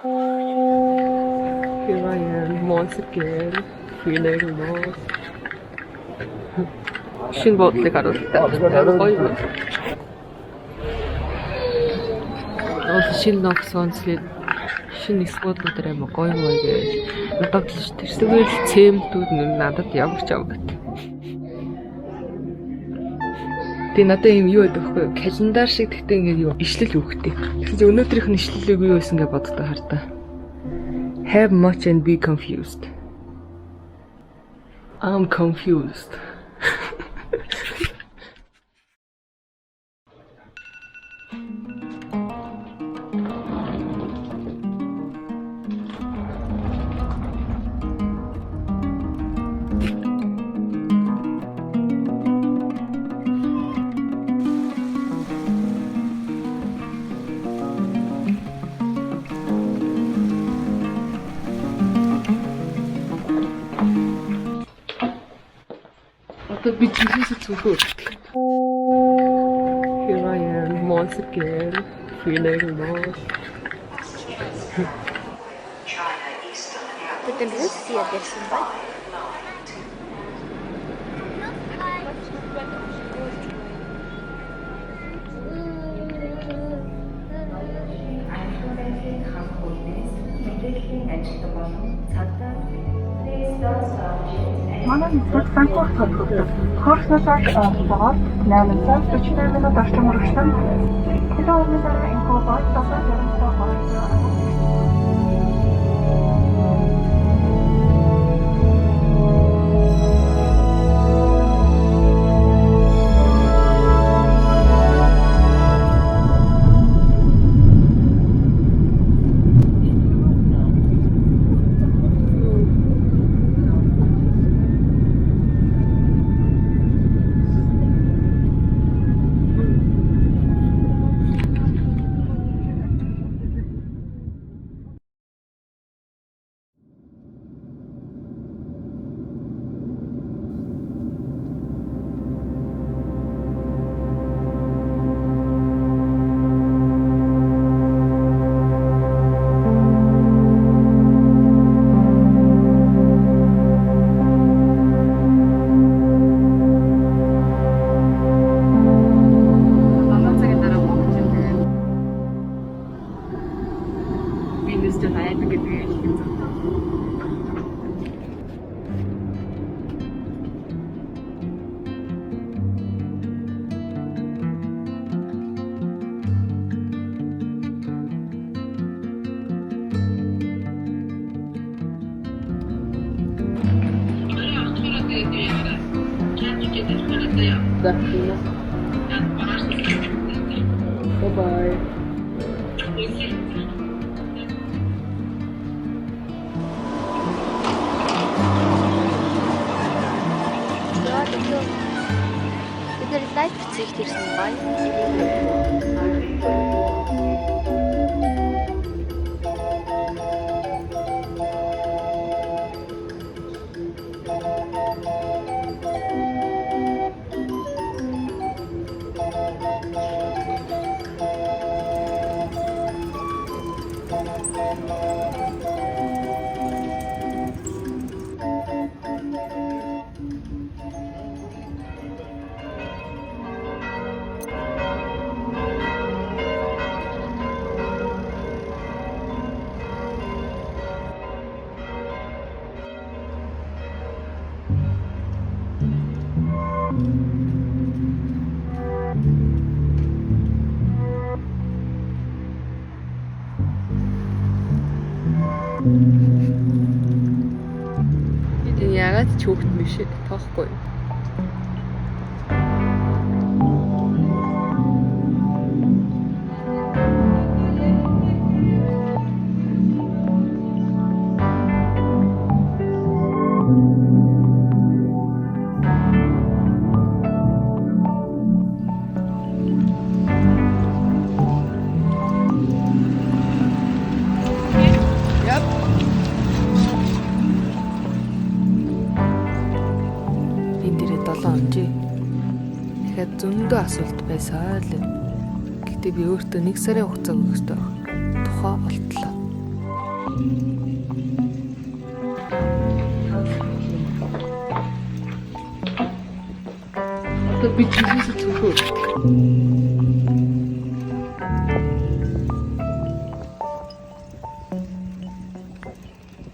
Here I am once again. Feeling lost. шинэ буудлыг харуултаа. Гоё. Шинэ ногс онцлог шинэ эсбуудлуудаар амар гоё гэж бодогдлоо шүү дээ. Тэгвэл цементүүд нь надад ямар ч юм бэ. Тэгээ надад юм юу байдаг вэ? Календар шиг тэгтээ ингээд юу ишлэл өгөхтэй. Тэгэхээр өнөөдрийнх нь ишлэлийг юу байсан гэж боддог хардаа. Have much and be confused. I'm confused. Би чигээс зүгөө. Here I am once again feeling lost. Бид энэ Russia гэсэн бай. Манай нэгдүгээр банкур төлөвлөлт. Хорсносоор болоод 8:48 минут орчим урагшлан километр инкобот тасаа зэрэгтэй хоолой. Bye-bye. Бид нэр лайв бичиж ирсэн байна. Энд ягаад ч хөөхт биш тоохгүй. Дахиад зөндөө асуулт байсаа л. Гэтэ би өөртөө 1 сарын хугацаа өгөх ёстой. Тухай болтлоо. Одоо би жинхэнэ зүгөө.